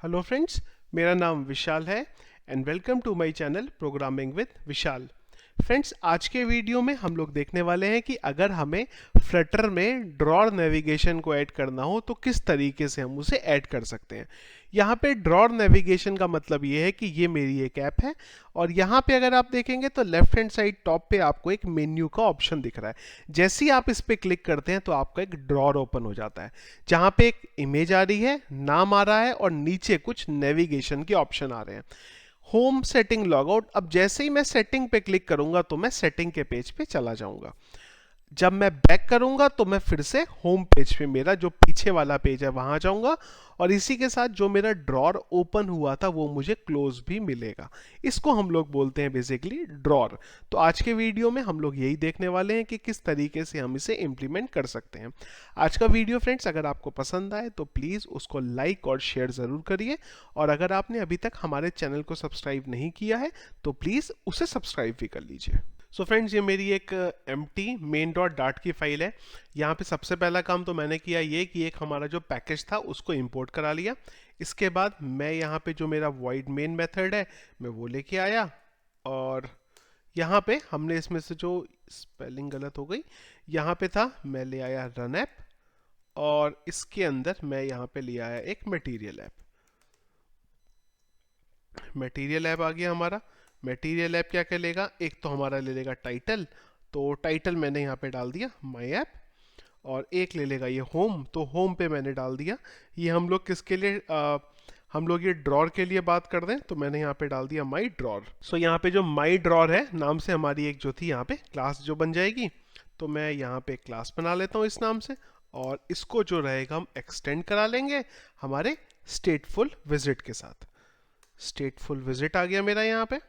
Hello friends, मेरा नाम विशाल है and welcome to my channel programming with Vishal. Friends, आज के वीडियो में हम लोग देखने वाले हैं कि अगर हमें फ्लटर में ड्रॉर नेविगेशन को ऐड करना हो तो किस तरीके से हम उसे ऐड कर सकते हैं। यहाँ पे ड्रॉर नेविगेशन का मतलब ये है कि ये मेरी एक ऐप है और यहाँ पे अगर आप देखेंगे तो लेफ्ट हैंड साइड टॉप पे आपको एक मेन्यू का ऑप्शन दिख रहा है। जैसे ही आप इस पे क्लिक करते हैं तो आपका एक ड्रॉर ओपन हो जाता है जहाँ पे एक इमेज आ रही है, नाम आ रहा है और नीचे कुछ नेविगेशन के ऑप्शन आ रहे हैं। Home, setting, logout. अब जैसे ही मैं सेटिंग पे क्लिक करूंगा तो मैं सेटिंग के पेज पे चला जाऊंगा। जब मैं बैक करूंगा तो मैं फिर से होम पेज पे, मेरा जो पीछे वाला पेज है वहां जाऊंगा और इसी के साथ जो मेरा ड्रॉर ओपन हुआ था वो मुझे क्लोज भी मिलेगा। इसको हम लोग बोलते हैं बेसिकली ड्रॉर। तो आज के वीडियो में हम लोग यही देखने वाले हैं कि किस तरीके से हम इसे इम्प्लीमेंट कर सकते हैं। आज का वीडियो फ्रेंड्स अगर आपको पसंद आए तो प्लीज़ उसको लाइक और शेयर ज़रूर करिए और अगर आपने अभी तक हमारे चैनल को सब्सक्राइब नहीं किया है तो प्लीज़ उसे सब्सक्राइब भी कर लीजिए। सो फ्रेंड्स, ये मेरी एक empty main.dart की फाइल है। यहाँ पे सबसे पहला काम तो मैंने किया ये कि एक हमारा जो पैकेज था उसको इंपोर्ट करा लिया। इसके बाद मैं यहाँ पे जो मेरा void main मेथड है मैं वो लेके आया और यहाँ पे हमने इसमें से जो स्पेलिंग गलत हो गई, यहाँ पे था मैं ले आया रन ऐप और इसके अंदर मैं यहाँ पे ले आया एक मटेरियल ऐप। मटेरियल ऐप आ गया हमारा। मटेरियल ऐप क्या क्या लेगा, एक तो हमारा ले लेगा टाइटल, तो टाइटल मैंने यहाँ पे डाल दिया माई ऐप। और एक ले लेगा ये होम, तो होम पे मैंने डाल दिया। ये हम लोग किसके लिए हम लोग ये ड्रॉर के लिए बात कर दें तो मैंने यहाँ पे डाल दिया माई ड्रॉर। सो यहाँ पे जो माई ड्रॉर है नाम से हमारी एक जो थी यहाँ पे क्लास जो बन जाएगी, तो मैं यहाँ पे क्लास बना लेता हूँ इस नाम से और इसको जो रहेगा हम एक्सटेंड करा लेंगे हमारे स्टेटफुल विजिट के साथ। स्टेटफुल विजिट आ गया मेरा यहाँ पे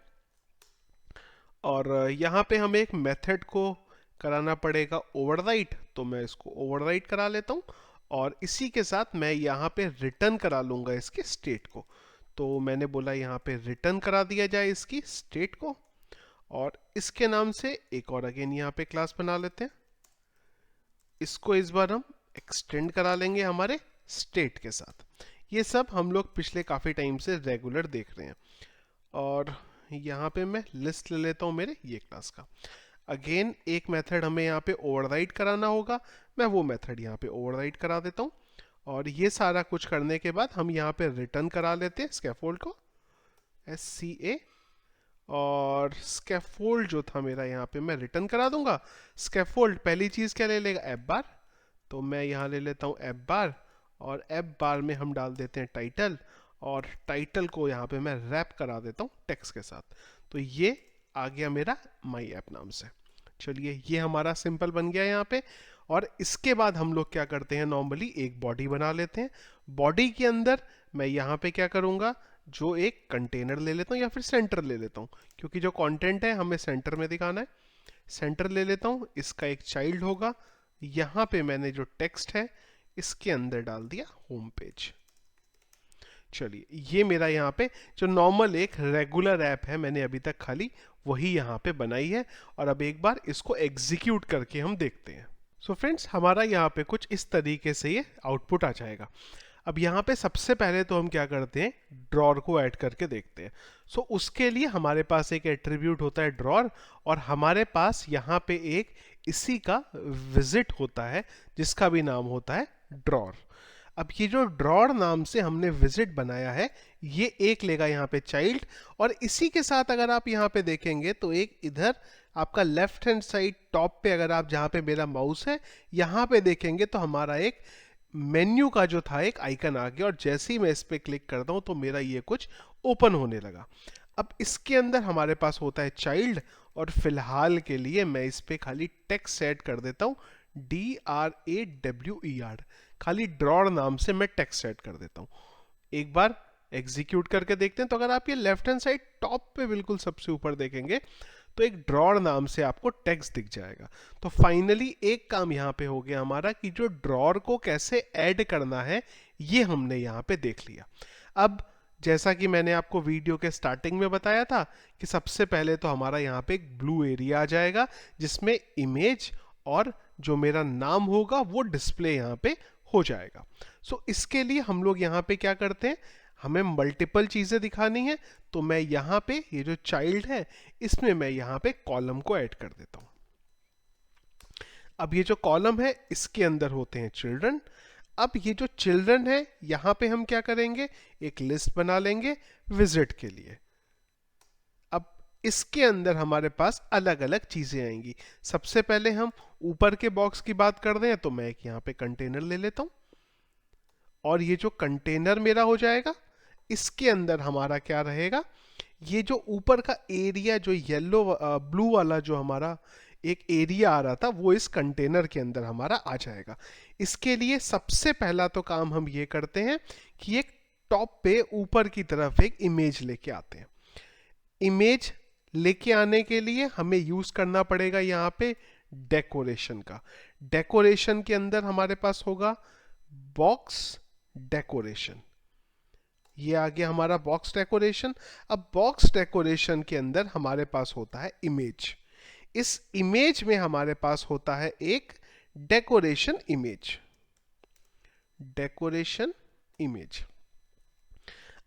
और यहाँ पे हमें एक मेथड को कराना पड़ेगा ओवरराइट, तो मैं इसको ओवरराइट करा लेता हूँ और इसी के साथ मैं यहाँ पे रिटर्न करा लूँगा इसके स्टेट को। तो मैंने बोला यहाँ पे रिटर्न करा दिया जाए इसकी स्टेट को और इसके नाम से एक और अगेन यहाँ पे क्लास बना लेते हैं। इसको इस बार हम एक्सटेंड करा लेंगे हमारे स्टेट के साथ। ये सब हम लोग पिछले काफ़ी टाइम से रेगुलर देख रहे हैं और यहाँ पे मैं लिस्ट ले लेता हूँ मेरे ये क्लास का। अगेन एक मेथड हमें यहाँ पे ओवरराइट कराना होगा, मैं वो मेथड यहाँ पे ओवरराइट करा देता हूँ और ये सारा कुछ करने के बाद हम यहाँ पे रिटर्न करा लेते हैं स्कैफोल्ड को, SCA। और स्कैफोल्ड जो था मेरा यहाँ पे मैं रिटर्न करा दूंगा। स्कैफोल्ड पहली चीज़ क्या ले लेगा, एफ बार, तो मैं यहाँ ले लेता हूँ एफ बार और एफ बार में हम डाल देते हैं टाइटल और टाइटल को यहाँ पे मैं रैप करा देता हूँ टेक्स्ट के साथ। तो ये आ गया मेरा माई ऐप नाम से। चलिए, ये हमारा सिंपल बन गया यहाँ पे और इसके बाद हम लोग क्या करते हैं, नॉर्मली एक बॉडी बना लेते हैं। बॉडी के अंदर मैं यहाँ पे क्या करूँगा, जो एक कंटेनर ले लेता हूँ या फिर सेंटर ले लेता हूँ, क्योंकि जो कंटेंट है हमें सेंटर में दिखाना है। सेंटर ले लेता हूँ, इसका एक चाइल्ड होगा। यहाँ पे मैंने जो टेक्स्ट है इसके अंदर डाल दिया होम पेज। चलिए, ये मेरा यहाँ पे जो नॉर्मल एक रेगुलर ऐप है मैंने अभी तक खाली वही यहाँ पे बनाई है और अब एक बार इसको एग्जीक्यूट करके हम देखते हैं। सो फ्रेंड्स, हमारा यहाँ पे कुछ इस तरीके से ये आउटपुट आ जाएगा। अब यहाँ पे सबसे पहले तो हम क्या करते हैं, ड्रॉर को ऐड करके देखते हैं। सो उसके लिए हमारे पास एक एट्रीब्यूट होता है ड्रॉर और हमारे पास यहाँ पे एक इसी का विजिट होता है जिसका भी नाम होता है ड्रॉर। अब ये जो ड्रॉर नाम से हमने विजिट बनाया है ये एक लेगा यहाँ पे चाइल्ड और इसी के साथ अगर आप यहाँ पे देखेंगे तो एक इधर आपका लेफ्ट हैंड साइड टॉप पे अगर आप जहाँ पे मेरा माउस है यहाँ पे देखेंगे तो हमारा एक मेन्यू का जो था एक आइकन आ गया और जैसे ही मैं इस पे क्लिक करता हूँ तो मेरा ये कुछ ओपन होने लगा। अब इसके अंदर हमारे पास होता है चाइल्ड और फिलहाल के लिए मैं इस पे खाली टेक्स्ट सेट कर देता हूँ DRAWER, खाली ड्रॉर नाम से मैं टेक्स्ट सेट कर देता हूँ। एक बार एग्जीक्यूट करके देखते हैं तो अगर आप ये लेफ्ट हैंड साइड टॉप पे बिल्कुल सबसे ऊपर देखेंगे तो एक ड्रॉर नाम से आपको टेक्स्ट दिख जाएगा। तो फाइनली एक काम यहाँ पे हो गया हमारा कि जो ड्रॉर को कैसे ऐड करना है ये हमने यहाँ पे देख लिया। अब जैसा कि मैंने आपको वीडियो के स्टार्टिंग में बताया था कि सबसे पहले तो हमारा यहाँ पे एक ब्लू एरिया आ जाएगा जिसमें इमेज और जो मेरा नाम होगा वो डिस्प्ले यहाँ पे हो जाएगा। सो इसके लिए हम लोग यहाँ पे क्या करते हैं, हमें मल्टीपल चीज़ें दिखानी है, तो मैं यहाँ पे ये जो चाइल्ड है इसमें मैं यहाँ पे कॉलम को ऐड कर देता हूँ। अब ये जो कॉलम है इसके अंदर होते हैं चिल्ड्रन। अब ये जो चिल्ड्रन है यहाँ पे हम क्या करेंगे, एक लिस्ट बना लेंगे विजिट के लिए। अब इसके अंदर हमारे पास अलग अलग चीजें आएंगी। सबसे पहले हम ऊपर के बॉक्स की बात कर रहे हैं, तो मैं एक यहाँ पे कंटेनर ले लेता हूँ, और ये जो कंटेनर मेरा हो जाएगा इसके अंदर हमारा क्या रहेगा, ये जो ऊपर का एरिया जो येलो ब्लू वाला जो हमारा एक एरिया आ रहा था वो इस कंटेनर के अंदर हमारा आ जाएगा। इसके लिए सबसे पहला तो काम हम ये करते हैं कि एक टॉप पे ऊपर की तरफ एक इमेज लेके आते हैं। इमेज लेके आने के लिए हमें यूज करना पड़ेगा यहाँ पे डेकोरेशन का। डेकोरेशन के अंदर हमारे पास होगा बॉक्स डेकोरेशन। ये आ गया हमारा बॉक्स डेकोरेशन। अब बॉक्स डेकोरेशन के अंदर हमारे पास होता है इमेज। इस इमेज में हमारे पास होता है एक डेकोरेशन इमेज। Decoration image.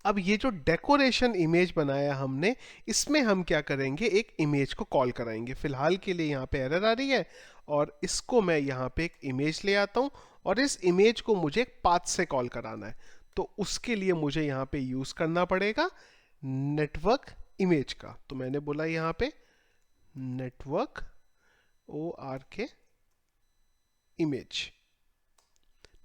अब ये जो डेकोरेशन इमेज बनाया हमने, इसमें हम क्या करेंगे, एक इमेज को कॉल कराएंगे। फिलहाल के लिए यहाँ पे एरर आ रही है, और इसको मैं यहाँ पे एक इमेज ले आता हूँ, और इस इमेज को मुझे एक पाथ से कॉल कराना है। तो उसके लिए मुझे यहाँ पे यूज करना पड़ेगा नेटवर्क इमेज का। तो मैंने बोला यहाँ पे network ORK image,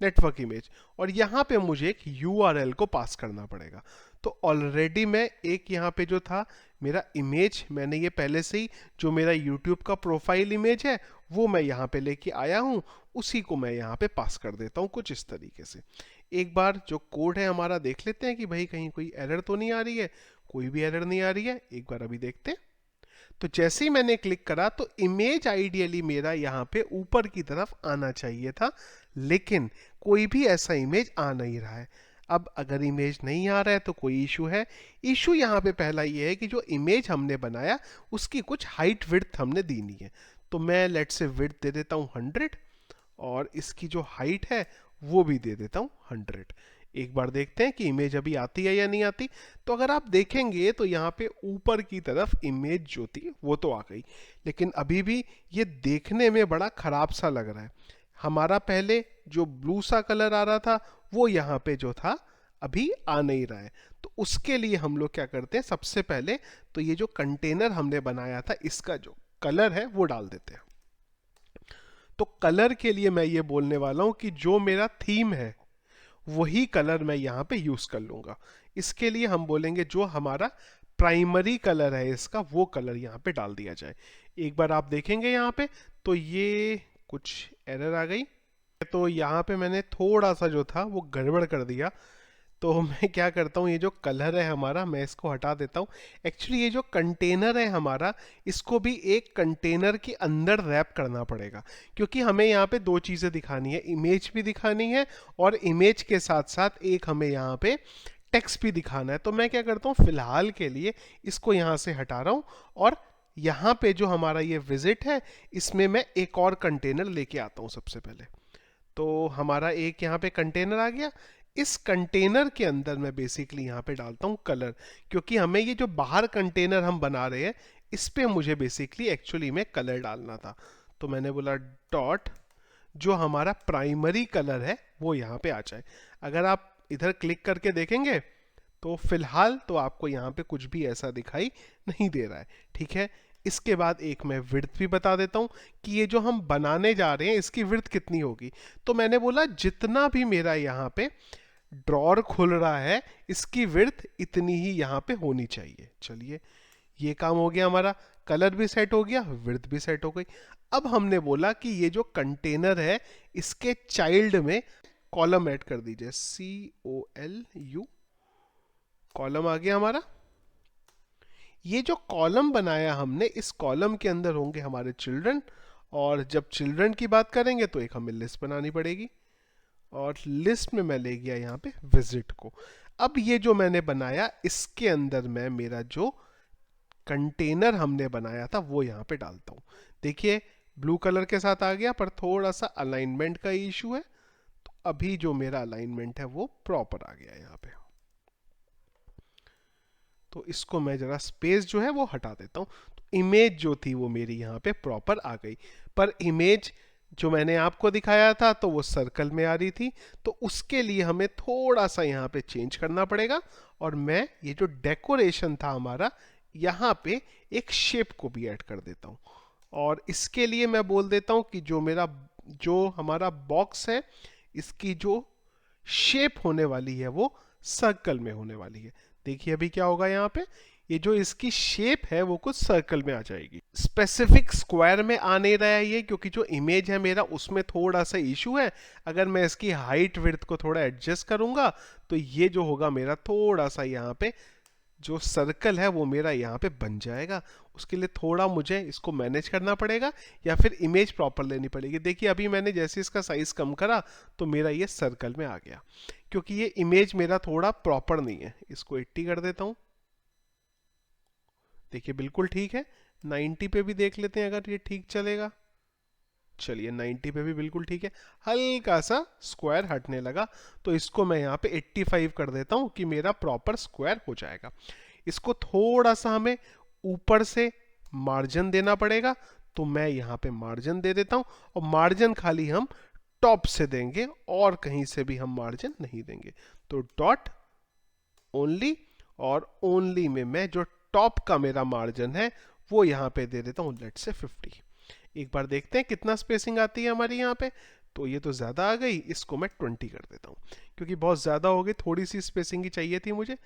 network image, और यहां पे मुझे एक URL को पास करना पड़ेगा। तो ऑलरेडी मैं एक यहाँ पे जो था मेरा इमेज, मैंने ये पहले से ही जो मेरा YouTube का प्रोफाइल इमेज है वो मैं यहाँ पे लेके आया हूँ, उसी को मैं यहाँ पे पास कर देता हूँ कुछ इस तरीके से। एक बार जो कोड है हमारा देख लेते हैं कि भाई कहीं कोई एरर तो नहीं आ रही है। कोई भी एरर नहीं आ रही है, एक बार अभी देखते हैं। तो जैसे ही मैंने क्लिक करा तो इमेज आइडियली मेरा यहाँ पे ऊपर की तरफ आना चाहिए था, लेकिन कोई भी ऐसा इमेज आ नहीं रहा है। अब अगर इमेज नहीं आ रहा है तो कोई इशू है। इशू यहाँ पे पहला ये है कि जो इमेज हमने बनाया उसकी कुछ हाइट विड्थ हमने दी नहीं है। तो मैं लेट से विड्थ दे देता हूँ 100, और इसकी जो हाइट है वो भी दे देता हूँ 100। एक बार देखते हैं कि इमेज अभी आती है या नहीं आती। तो अगर आप देखेंगे तो यहाँ पे ऊपर की तरफ इमेज जो थी वो तो आ गई, लेकिन अभी भी ये देखने में बड़ा खराब सा लग रहा है। हमारा पहले जो ब्लू सा कलर आ रहा था वो यहाँ पे जो था अभी आ नहीं रहा है। तो उसके लिए हम लोग क्या करते हैं, सबसे पहले तो ये जो कंटेनर हमने बनाया था इसका जो कलर है वो डाल देते हैं। तो कलर के लिए मैं ये बोलने वाला हूं कि जो मेरा थीम है वही कलर मैं यहाँ पे यूज कर लूंगा। इसके लिए हम बोलेंगे जो हमारा प्राइमरी कलर है इसका वो कलर यहाँ पे डाल दिया जाए। एक बार आप देखेंगे यहाँ पे तो ये कुछ एरर आ गई, तो यहाँ पे मैंने थोड़ा सा जो था वो गड़बड़ कर दिया। तो मैं क्या करता हूँ, ये जो कलर है हमारा मैं इसको हटा देता हूँ। एक्चुअली ये जो कंटेनर है हमारा, इसको भी एक कंटेनर के अंदर रैप करना पड़ेगा, क्योंकि हमें यहाँ पे दो चीज़ें दिखानी है, इमेज भी दिखानी है और इमेज के साथ साथ एक हमें यहाँ पे टेक्स्ट भी दिखाना है। तो मैं क्या करता हूँ, फिलहाल के लिए इसको यहाँ से हटा रहा हूँ, और यहाँ पे जो हमारा ये विजिट है इसमें मैं एक और कंटेनर लेके आता हूँ सबसे पहले। तो हमारा एक यहाँ पे कंटेनर आ गया। इस कंटेनर के अंदर मैं बेसिकली यहाँ पे डालता हूँ कलर, क्योंकि हमें ये जो बाहर कंटेनर हम बना रहे हैं इस पे मुझे बेसिकली एक्चुअली में कलर डालना था। तो मैंने बोला डॉट जो हमारा प्राइमरी कलर है वो यहाँ पे आ जाए। अगर आप इधर क्लिक करके देखेंगे तो फिलहाल तो आपको यहाँ पे कुछ भी ऐसा दिखाई नहीं दे रहा है, ठीक है। इसके बाद एक मैं विड्थ भी बता देता हूँ कि ये जो हम बनाने जा रहे हैं इसकी विड्थ कितनी होगी। तो मैंने बोला जितना भी मेरा यहाँ पे ड्रॉर खुल रहा है इसकी विड्थ इतनी ही यहाँ पे होनी चाहिए। चलिए ये काम हो गया हमारा, कलर भी सेट हो गया, विड्थ भी सेट हो गई। अब हमने बोला कि ये जो कंटेनर है इसके चाइल्ड में कॉलम ऐड कर दीजिए, COLU, कॉलम आ गया हमारा। ये जो कॉलम बनाया हमने इस कॉलम के अंदर होंगे हमारे चिल्ड्रन, और जब चिल्ड्रन की बात करेंगे तो एक हमें लिस्ट बनानी पड़ेगी, और लिस्ट में मैं ले गया यहाँ पे विजिट को। अब ये जो मैंने बनाया इसके अंदर मैं मेरा जो कंटेनर हमने बनाया था वो यहाँ पे डालता हूँ। देखिए ब्लू कलर के साथ आ गया, पर थोड़ा सा अलाइनमेंट का इशू है। तो अभी जो मेरा अलाइनमेंट है वो प्रॉपर आ गया यहाँ पे। तो इसको मैं जरा स्पेस जो है वो हटा देता हूँ। तो इमेज जो थी वो मेरी यहाँ पे प्रॉपर आ गई, पर इमेज जो मैंने आपको दिखाया था तो वो सर्कल में आ रही थी, तो उसके लिए हमें थोड़ा सा यहाँ पे चेंज करना पड़ेगा। और मैं ये जो डेकोरेशन था हमारा, यहाँ पे एक शेप को भी ऐड कर देता हूँ। और इसके लिए मैं बोल देता हूँ कि जो हमारा बॉक्स है, इसकी जो शेप होने वाली है वो सर्कल में होने वाली है। देखिए अभी क्या होगा यहाँ पे, ये जो इसकी शेप है वो कुछ सर्कल में आ जाएगी, स्पेसिफिक स्क्वायर में आ नहीं रहा है ये, क्योंकि जो इमेज है मेरा उसमें थोड़ा सा इशू है। अगर मैं इसकी हाइट विड्थ को थोड़ा एडजस्ट करूंगा तो ये जो होगा मेरा थोड़ा सा यहाँ पे जो सर्कल है वो मेरा यहाँ पे बन जाएगा। उसके लिए थोड़ा मुझे इसको मैनेज करना पड़ेगा या फिर इमेज प्रॉपर लेनी पड़ेगी। देखिए अभी मैंने जैसे इसका साइज कम करा तो मेरा ये सर्कल में आ गया, क्योंकि ये इमेज मेरा थोड़ा प्रॉपर नहीं है। इसको 80 कर देता हूँ। देखिए बिल्कुल ठीक है। 90 पे भी देख लेते हैं अगर ये ठीक चलेगा। चलिए 90 पे भी बिल्कुल ठीक है, हल्का सा स्क्वायर हटने लगा। तो इसको मैं यहाँ पे 85 कर देता हूँ कि मेरा प्रॉपर स्क्वायर हो जाएगा। इसको थोड़ा सा हमें ऊपर से मार्जिन देना पड़ेगा, तो मैं यहाँ पे मार्जिन दे देता हूँ। और मार्जिन खाली हम टॉप से देंगे और कहीं से भी हम मार्जिन नहीं देंगे। तो डॉट ओनली, और ओनली में मैं जो टॉप का मेरा मार्जिन है वो यहाँ पे दे देता हूँ, लेट से 50। एक बार देखते हैं कितना स्पेसिंग आती है हमारी यहाँ पे। तो ये तो ज़्यादा आ गई, इसको मैं 20 कर देता हूँ, क्योंकि बहुत ज़्यादा हो गई, थोड़ी सी स्पेसिंग ही चाहिए थी मुझे।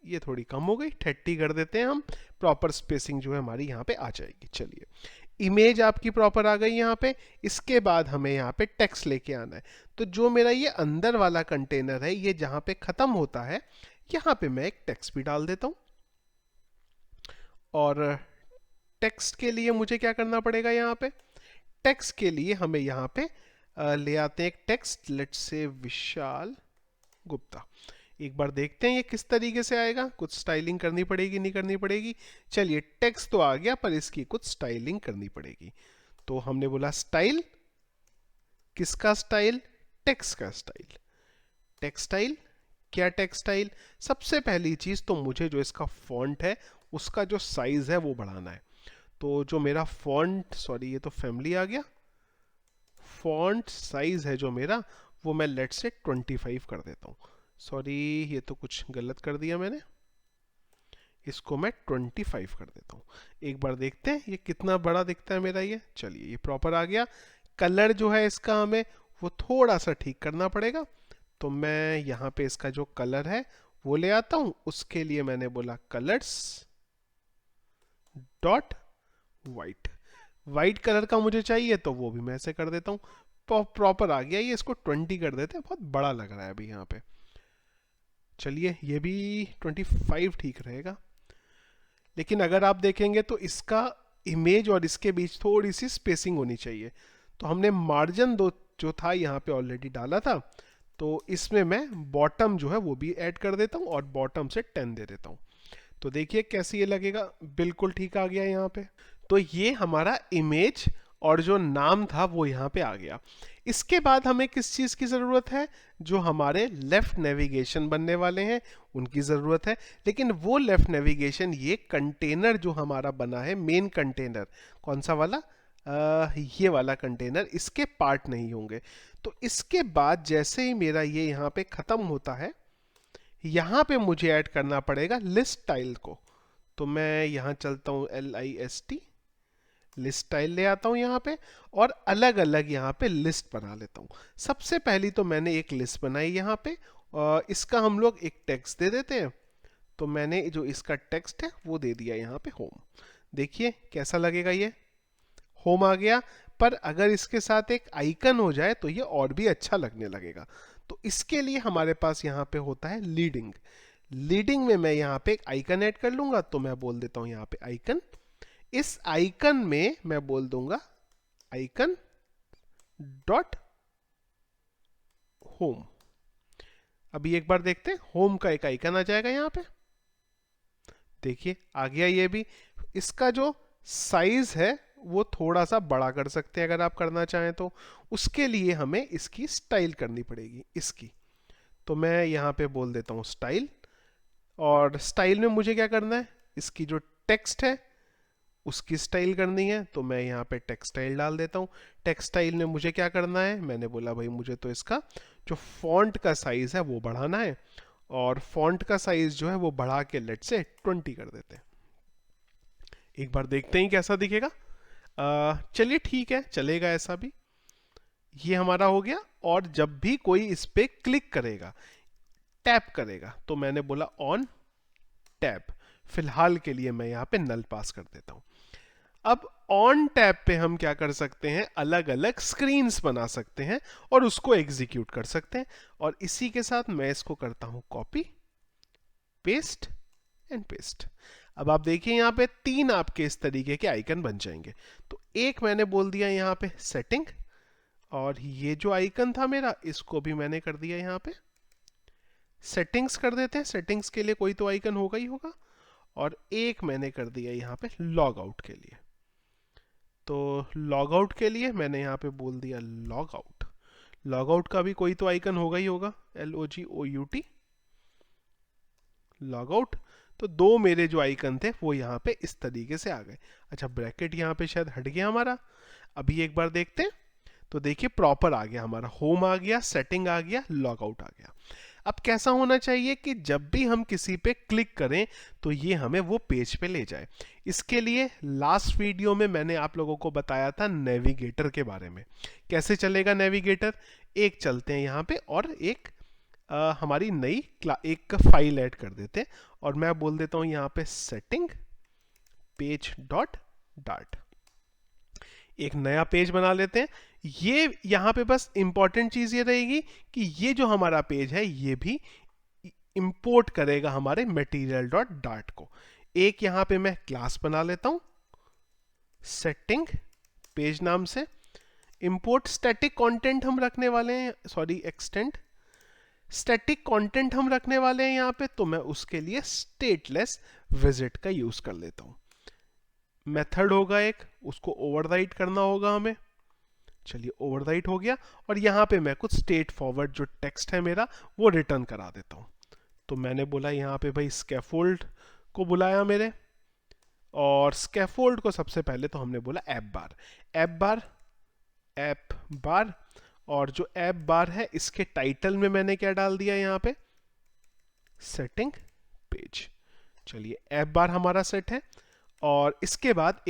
ये थोड़ी कम हो गई, 30 कर देते हैं हम। प्रॉपर स्पेसिंग जो है हमारी यहाँ पे आ जाएगी। चलिए इमेज आपकी प्रॉपर आ गई यहाँ पे। इसके बाद हमें यहाँ पे टेक्स्ट लेके आना है। तो जो मेरा ये अंदर वाला कंटेनर है, ये जहाँ पे ख़त्म होता है, यहाँ पे मैं एक टेक्स्ट भी डाल देता हूँ। और टेक्स्ट के लिए मुझे क्या करना पड़ेगा, यहाँ पे टेक्स्ट के लिए हमें यहाँ पे ले आते हैं एक text, let's say Vishal Gupta. एक बार देखते हैं ये किस तरीके से आएगा। कुछ स्टाइलिंग करनी पड़ेगी, नहीं करनी पड़ेगी। चलिए टेक्स्ट तो आ गया, पर इसकी कुछ स्टाइलिंग करनी पड़ेगी। तो हमने बोला स्टाइल, किसका स्टाइल, टेक्स्ट का स्टाइल। टेक्सटाइल, क्या टेक्सटाइल, सबसे पहली चीज तो मुझे जो इसका फॉन्ट है उसका जो साइज है वो बढ़ाना है। तो जो मेरा फॉन्ट, सॉरी ये तो फैमिली आ गया, फॉन्ट साइज है जो मेरा वो मैं लेट से 25 कर देता हूँ। सॉरी ये तो कुछ गलत कर दिया मैंने, इसको मैं 25 कर देता हूँ। एक बार देखते हैं ये कितना बड़ा दिखता है मेरा ये। चलिए ये प्रॉपर आ गया। कलर जो है इसका हमें वो थोड़ा सा ठीक करना पड़ेगा। तो मैं यहाँ पे इसका जो कलर है वो ले आता हूँ। उसके लिए मैंने बोला colours dot white, white colour का मुझे चाहिए तो वो भी मैं ऐसे कर देता हूँ। प्रॉपर आ गया ये। इसको 20 कर देते हैं, बहुत बड़ा लग रहा है अभी यहाँ पे। चलिए ये भी 25 ठीक रहेगा। लेकिन अगर आप देखेंगे तो इसका इमेज और इसके बीच थोड़ी सी स्पेसिंग होनी चाहिए। तो हमने मार्जिन दो जो था यहाँ पे ऑलरेडी डाला था, तो इसमें मैं बॉटम जो है वो भी ऐड कर देता हूँ और बॉटम से 10 दे देता हूँ। तो देखिए कैसे ये लगेगा, बिल्कुल ठीक आ गया यहाँ पे। तो ये हमारा इमेज और जो नाम था वो यहाँ पे आ गया। इसके बाद हमें किस चीज़ की ज़रूरत है, जो हमारे लेफ्ट नेविगेशन बनने वाले हैं उनकी ज़रूरत है। लेकिन वो लेफ्ट नेविगेशन, ये कंटेनर जो हमारा बना है मेन कंटेनर, कौन सा वाला, ये वाला कंटेनर, इसके पार्ट नहीं होंगे। तो इसके बाद जैसे ही मेरा ये यहाँ पे ख़त्म होता है, यहाँ पे मुझे ऐड करना पड़ेगा लिस्ट स्टाइल को। तो मैं यहाँ चलता हूँ LIST, लिस्ट स्टाइल ले आता हूँ यहाँ पे, और अलग अलग यहाँ पे लिस्ट बना लेता हूँ। सबसे पहली तो मैंने एक लिस्ट बनाई यहाँ पे, इसका हम लोग एक टेक्स्ट दे देते हैं। तो मैंने जो इसका टेक्स्ट है वो दे दिया यहाँ पे होम। देखिए कैसा लगेगा, ये होम आ गया। पर अगर इसके साथ एक आइकन हो जाए तो ये और भी अच्छा लगने लगेगा। तो इसके लिए हमारे पास यहाँ पे होता है लीडिंग। लीडिंग में मैं यहाँ पे एक आइकन ऐड कर लूंगा। तो मैं बोल देता हूँ यहाँ पे आइकन। इस आइकन में मैं बोल दूंगा आइकन डॉट होम। अभी एक बार देखते हैं, होम का एक आइकन आ जाएगा यहाँ पे। देखिए आ गया ये भी। इसका जो साइज है वो थोड़ा सा बड़ा कर सकते हैं अगर आप करना चाहें तो। उसके लिए हमें इसकी स्टाइल करनी पड़ेगी, इसकी। तो मैं यहाँ पे बोल देता हूँ स्टाइल, और स्टाइल में मुझे क्या करना है, इसकी जो टेक्स्ट है उसकी स्टाइल करनी है, तो मैं यहाँ पे टेक्स्ट स्टाइल डाल देता हूँ। टेक्स्ट स्टाइल में मुझे क्या करना है, मैंने बोला भाई मुझे तो इसका जो फॉन्ट का साइज है वो बढ़ाना है, और फॉन्ट का साइज जो है वो बढ़ा के लेट से 20 कर देते हैं। एक बार देखते हैं कैसा दिखेगा। चलिए ठीक है, चलेगा ऐसा भी। ये हमारा हो गया। और जब भी कोई इस पे क्लिक करेगा, टैप करेगा, तो मैंने बोला ऑन टैप। फिलहाल के लिए मैं यहाँ पे नल पास कर देता हूँ। अब ऑन टैप पे हम क्या कर सकते हैं, अलग अलग स्क्रीन्स बना सकते हैं और उसको एग्जीक्यूट कर सकते हैं। और इसी के साथ मैं इसको करता हूं कॉपी, पेस्ट एंड पेस्ट। अब आप देखिए यहाँ पे 3 आपके इस तरीके के आइकन बन जाएंगे। तो एक मैंने बोल दिया यहाँ पे सेटिंग, और ये जो आइकन था मेरा इसको भी मैंने कर दिया यहाँ पे सेटिंग्स कर देते हैं। सेटिंग्स के लिए कोई तो आइकन होगा ही होगा। और एक मैंने कर दिया यहाँ पे लॉग आउट के लिए। तो लॉग आउट के लिए मैंने यहाँ पे बोल दिया लॉग आउट। लॉग आउट का भी कोई तो आइकन होगा ही होगा, LOGOUT, लॉग आउट। तो 2 मेरे जो आइकन थे वो यहाँ पे इस तरीके से आ गए। अच्छा, ब्रैकेट यहाँ पे शायद हट गया हमारा। अभी एक बार देखते हैं। तो देखिए प्रॉपर आ गया हमारा, होम आ गया, सेटिंग आ गया, लॉग आउट आ गया। अब कैसा होना चाहिए कि जब भी हम किसी पे क्लिक करें तो ये हमें वो पेज पे ले जाए। इसके लिए लास्ट वीडियो में मैंने आप लोगों को बताया था नेविगेटर के बारे में। कैसे चलेगा नेविगेटर, एक चलते हैं यहाँ पे और एक हमारी नई एक फाइल ऐड कर देते हैं। और मैं बोल देता हूँ यहाँ पे सेटिंग पेज डॉट डार्ट, एक नया पेज बना लेते हैं। ये यहाँ पे बस इंपॉर्टेंट चीज ये रहेगी कि ये जो हमारा पेज है ये भी इंपोर्ट करेगा हमारे मटेरियल डॉट डार्ट को। एक यहाँ पे मैं क्लास बना लेता हूं सेटिंग पेज नाम से। इंपोर्ट स्टैटिक कंटेंट हम रखने वाले हैं, सॉरी एक्सटेंड स्टैटिक कंटेंट हम रखने वाले हैं यहाँ पे, तो मैं उसके लिए स्टेटलेस विजिट का यूज कर लेता हूं। मेथड होगा एक, उसको ओवरराइट करना होगा हमें। चलिए ओवरराइट हो गया। और यहाँ पे मैं कुछ स्ट्रेट फॉरवर्ड जो टेक्स्ट है मेरा वो रिटर्न करा देता हूँ। तो मैंने बोला यहाँ पे भाई स्कैफोल्ड को बुलाया मेरे, और स्कैफोल्ड को सबसे पहले तो हमने बोला ऐप बार, ऐप बार, ऐप बार। और जो ऐप बार है इसके टाइटल में मैंने क्या डाल दिया यहाँ पे, सेटिंग पेज। चलिए ऐप बार हमारा सेट है। और इसके बाद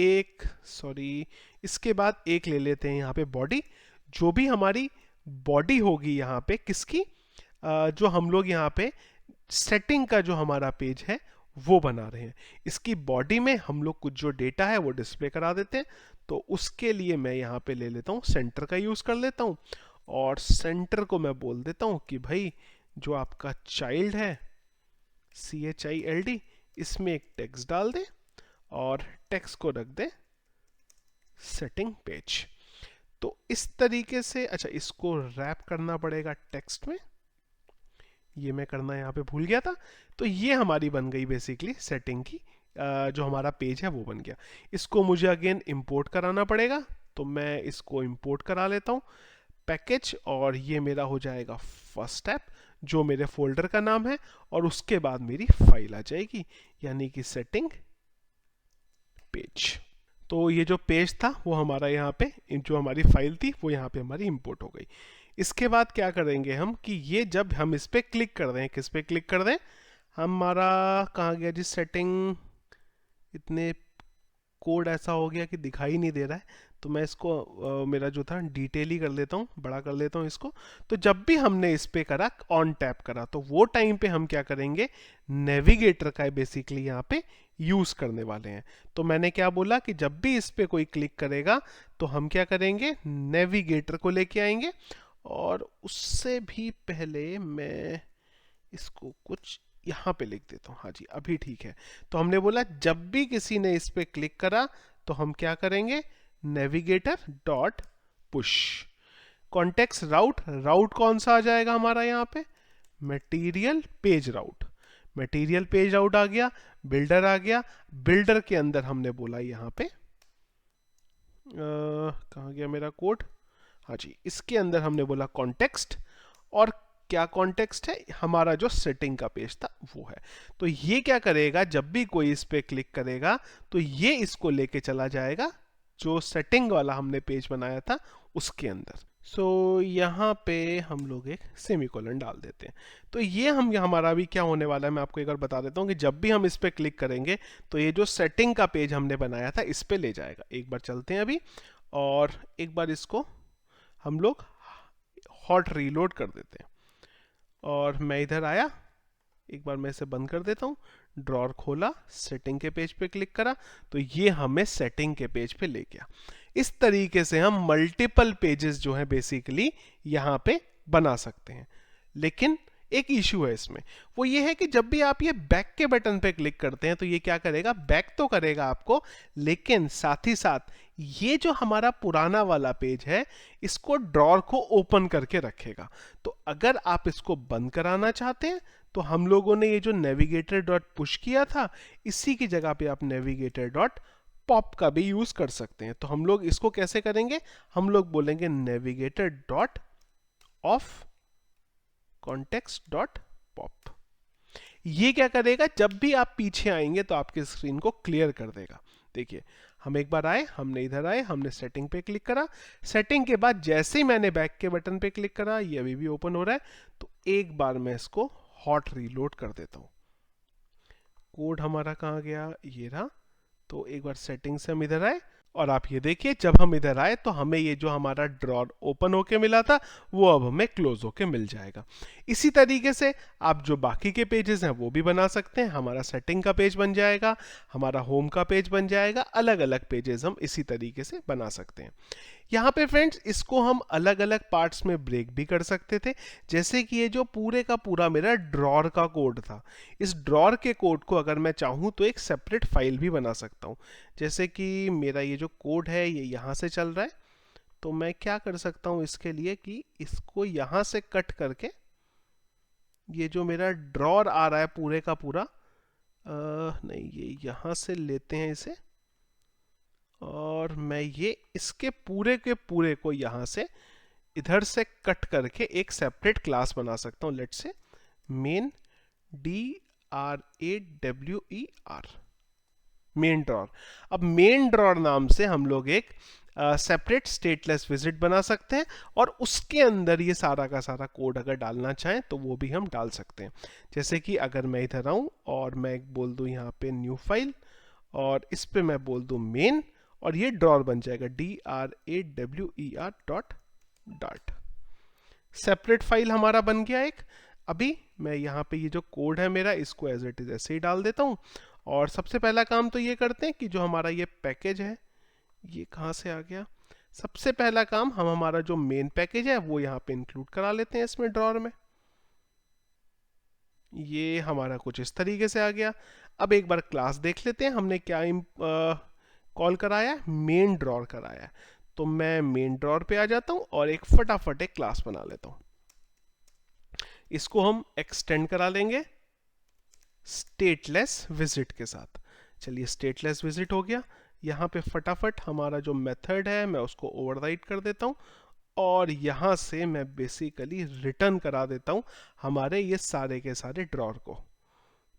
इसके बाद एक ले लेते हैं यहाँ पे बॉडी। जो भी हमारी बॉडी होगी यहाँ पे किसकी, जो हम लोग यहाँ पे सेटिंग का जो हमारा पेज है वो बना रहे हैं, इसकी बॉडी में हम लोग कुछ जो डेटा है वो डिस्प्ले करा देते हैं। तो उसके लिए मैं यहाँ पे ले लेता हूँ सेंटर का यूज कर लेता हूँ। और सेंटर को मैं बोल देता हूँ कि भाई जो आपका चाइल्ड है CHILD, इसमें एक टेक्स्ट डाल दे और टेक्स्ट को रख दे सेटिंग पेज। तो इस तरीके से, अच्छा इसको रैप करना पड़ेगा टेक्स्ट में, ये मैं करना यहाँ पे भूल गया था। तो ये हमारी बन गई बेसिकली सेटिंग की, जो हमारा पेज है वो बन गया। इसको मुझे अगेन इंपोर्ट कराना पड़ेगा, तो मैं इसको इंपोर्ट करा लेता हूँ पैकेज। और ये मेरा हो जाएगा फर्स्ट ऐप जो मेरे फोल्डर का नाम है, और उसके बाद मेरी फाइल आ जाएगी यानी कि सेटिंग पेज। तो ये जो पेज था वो हमारा यहाँ पे, जो हमारी फाइल थी वो यहाँ पे हमारी इंपोर्ट हो गई। इसके बाद क्या करेंगे हम कि ये जब हम इस पे क्लिक कर दें, किस पे क्लिक कर दें, हमारा कहाँ गया जी सेटिंग, इतने कोड ऐसा हो गया कि दिखाई नहीं दे रहा है। तो मैं इसको मेरा जो था डिटेल ही कर लेता हूँ, बड़ा कर लेता हूँ इसको। तो जब भी हमने इस पे करा ऑन टैप करा, तो वो टाइम पे हम क्या करेंगे, नेविगेटर का बेसिकली यहाँ पे यूज करने वाले हैं। तो मैंने क्या बोला कि जब भी इस पे कोई क्लिक करेगा तो हम क्या करेंगे, नेविगेटर को लेके आएंगे। और उससे भी पहले मैं इसको कुछ यहाँ पे लिख देता हूँ। हाँ जी अभी ठीक है। तो हमने बोला जब भी किसी ने इस पे क्लिक करा तो हम क्या करेंगे, नेविगेटर डॉट पुश कॉन्टेक्स्ट राउट। राउट कौन सा आ जाएगा हमारा यहाँ पे, मटेरियल पेज राउट। मटेरियल पेज राउट आ गया, बिल्डर आ गया। बिल्डर के अंदर हमने बोला यहाँ पे कहाँ गया मेरा कोड, हाँ जी इसके अंदर हमने बोला कॉन्टेक्स्ट। और क्या कॉन्टेक्स्ट है, हमारा जो सेटिंग का पेज था वो है। तो ये क्या करेगा, जब भी कोई इस पे क्लिक करेगा तो ये इसको लेके चला जाएगा जो सेटिंग वाला हमने पेज बनाया था उसके अंदर। सो यहाँ पे हम लोग एक सेमीकोलन डाल देते हैं। तो ये हमारा अभी क्या होने वाला है मैं आपको एक बार बता देता हूँ कि जब भी हम इस पे क्लिक करेंगे तो ये जो सेटिंग का पेज हमने बनाया था इस पे ले जाएगा। एक बार चलते हैं अभी और एक बार इसको हम लोग हॉट रीलोड कर देते हैं और मैं इधर आया, एक बार मैं इसे बंद कर देता हूँ, ड्रॉर खोला, सेटिंग के पेज पे क्लिक करा तो ये हमें सेटिंग के पेज पे ले गया। इस तरीके से हम मल्टीपल पेजेस जो है बेसिकली यहाँ पे बना सकते हैं। लेकिन एक इश्यू है इसमें, वो ये है कि जब भी आप ये बैक के बटन पे क्लिक करते हैं तो ये क्या करेगा, बैक तो करेगा आपको, लेकिन साथ ही साथ ये जो हमारा पुराना वाला पेज है इसको ड्रॉर को ओपन करके रखेगा। तो अगर आप इसको बंद कराना चाहते हैं तो हम लोगों ने ये जो नेविगेटर डॉट पुश किया था इसी की जगह पे आप नेविगेटर डॉट पॉप का भी यूज कर सकते हैं। तो हम लोग इसको कैसे करेंगे, हम लोग बोलेंगे navigator dot of context dot pop. ये क्या करेगा, जब भी आप पीछे आएंगे तो आपकी स्क्रीन को क्लियर कर देगा। देखिए हम एक बार आए, हमने इधर आए, हमने सेटिंग पे क्लिक करा, सेटिंग के बाद जैसे ही मैंने बैक के बटन पे क्लिक करा ये अभी भी ओपन हो रहा है। तो एक बार मैं इसको हॉट रीलोड कर देता हूं। कोड हमारा कहाँ गया, ये रहा। तो एक बार सेटिंग से हम इधर आए और आप ये देखिए जब हम इधर आए तो हमें ये जो हमारा ड्रॉर ओपन होके मिला था वो अब हमें क्लोज होके मिल जाएगा। इसी तरीके से आप जो बाकी के पेजेस हैं वो भी बना सकते हैं। हमारा सेटिंग का पेज बन जाएगा, हमारा होम का पेज बन जाएगा, अलग अलग पेजेस हम इसी तरीके से बना सकते हैं। यहाँ पे फ्रेंड्स इसको हम अलग अलग पार्ट्स में ब्रेक भी कर सकते थे, जैसे कि ये जो पूरे का पूरा मेरा ड्रॉर का कोड था, इस ड्रॉर के कोड को अगर मैं चाहूँ तो एक सेपरेट फाइल भी बना सकता हूँ। जैसे कि मेरा ये जो कोड है ये यहाँ से चल रहा है, तो मैं क्या कर सकता हूँ इसके लिए कि इसको यहाँ से कट करके ये जो मेरा ड्रॉर आ रहा है पूरे का पूरा, नहीं ये यहाँ से लेते हैं इसे और मैं ये इसके पूरे के पूरे को यहाँ से इधर से कट करके एक सेपरेट क्लास बना सकता हूँ। Let's say main DRAWER, main drawer. अब मेन ड्रॉर नाम से हम लोग एक सेपरेट स्टेटलेस विजिट बना सकते हैं और उसके अंदर ये सारा का सारा कोड अगर डालना चाहें तो वो भी हम डाल सकते हैं। जैसे कि अगर मैं इधर आऊं और मैं एक बोल दूं यहाँ पे न्यू फाइल और इस पे मैं बोल दूं मेन और ये ड्रॉर बन जाएगा DRAWER डॉट। सेपरेट फाइल हमारा बन गया एक। अभी मैं यहाँ पे ये जो कोड है मेरा इसको एज इट इज ऐसे ही डाल देता हूँ और सबसे पहला काम तो ये करते हैं कि जो हमारा ये पैकेज है ये कहाँ से आ गया, सबसे पहला काम हम हमारा जो मेन पैकेज है वो यहाँ पे इंक्लूड करा लेते हैं इसमें ड्रॉर में। ये हमारा कुछ इस तरीके से आ गया। अब एक बार क्लास देख लेते हैं हमने क्या कॉल कराया, मेन ड्रॉर कराया है। तो मैं मेन ड्रॉर पे आ जाता हूँ और एक फटाफट एक क्लास बना लेता हूँ। इसको हम एक्सटेंड करा लेंगे स्टेटलेस विजिट के साथ। चलिए स्टेटलेस विजिट हो गया। यहाँ पे फटाफट हमारा जो मेथड है मैं उसको ओवरराइट कर देता हूँ और यहाँ से मैं बेसिकली रिटर्न करा देता हूँ हमारे ये सारे के सारे ड्रॉर को।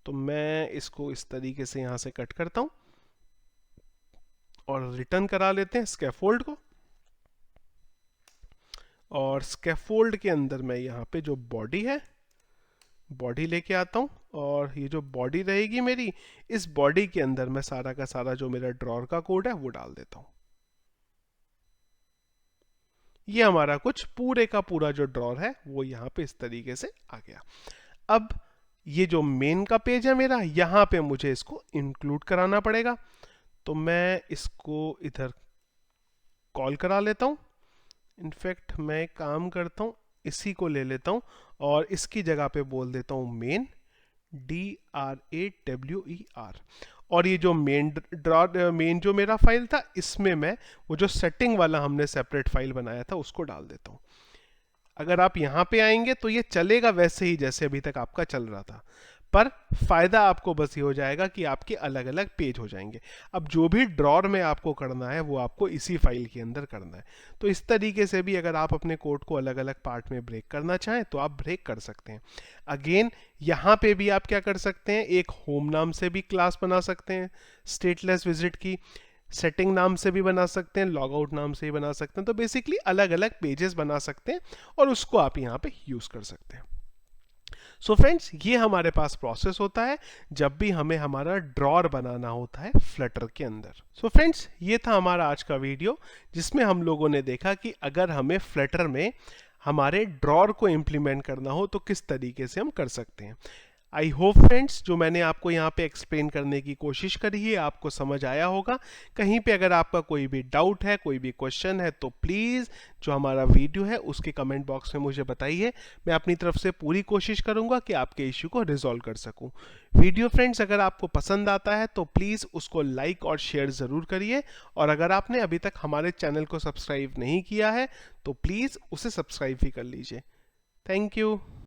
तो मैं इसको इस तरीके से यहाँ से कट करता हूँ और रिटर्न करा लेते हैं स्कैफोल्ड को। और स्कैफोल्ड के अंदर मैं यहाँ पे जो बॉडी है बॉडी लेके आता हूँ और ये जो बॉडी रहेगी मेरी, इस बॉडी के अंदर मैं सारा का सारा जो मेरा ड्रॉर का कोड है वो डाल देता हूँ। ये हमारा कुछ पूरे का पूरा जो ड्रॉर है वो यहाँ पे इस तरीके से आ गया। अब ये जो मेन का पेज है मेरा, यहाँ पे मुझे इसको इंक्लूड कराना पड़ेगा। तो मैं इसको इधर कॉल करा लेता हूँ। इनफैक्ट मैं एक काम करता हूँ, इसी को ले लेता हूँ और इसकी जगह पे बोल देता हूँ मेन DRAWER। और ये जो मेन जो मेरा फाइल था इसमें मैं वो जो सेटिंग वाला हमने सेपरेट फाइल बनाया था उसको डाल देता हूँ। अगर आप यहाँ पे आएंगे तो ये चलेगा वैसे ही जैसे अभी तक आपका चल रहा था, पर फायदा आपको बस ये हो जाएगा कि आपके अलग अलग पेज हो जाएंगे। अब जो भी ड्रॉर में आपको करना है वो आपको इसी फाइल के अंदर करना है। तो इस तरीके से भी अगर आप अपने कोड को अलग अलग पार्ट में ब्रेक करना चाहें तो आप ब्रेक कर सकते हैं। अगेन यहाँ पे भी आप क्या कर सकते हैं, एक होम नाम से भी क्लास बना सकते हैं स्टेटलेस विजिट की, सेटिंग नाम से भी बना सकते हैं, लॉग आउट नाम से भी बना सकते हैं। तो बेसिकली अलग अलग पेजेस बना सकते हैं और उसको आप यहाँ पे यूज कर सकते हैं। सो फ्रेंड्स, ये हमारे पास प्रोसेस होता है जब भी हमें हमारा ड्रॉर बनाना होता है फ्लटर के अंदर। सो फ्रेंड्स, ये था हमारा आज का वीडियो जिसमें हम लोगों ने देखा कि अगर हमें फ्लटर में हमारे ड्रॉर को इम्प्लीमेंट करना हो तो किस तरीके से हम कर सकते हैं। आई होप फ्रेंड्स, जो मैंने आपको यहाँ पे एक्सप्लेन करने की कोशिश करी है आपको समझ आया होगा। कहीं पे अगर आपका कोई भी डाउट है, कोई भी क्वेश्चन है, तो प्लीज़ जो हमारा वीडियो है उसके कमेंट बॉक्स में मुझे बताइए। मैं अपनी तरफ से पूरी कोशिश करूँगा कि आपके इश्यू को रिजॉल्व कर सकूँ। वीडियो फ्रेंड्स अगर आपको पसंद आता है तो प्लीज़ उसको लाइक और शेयर ज़रूर करिए, और अगर आपने अभी तक हमारे चैनल को सब्सक्राइब नहीं किया है तो प्लीज़ उसे सब्सक्राइब भी कर लीजिए। Thank you.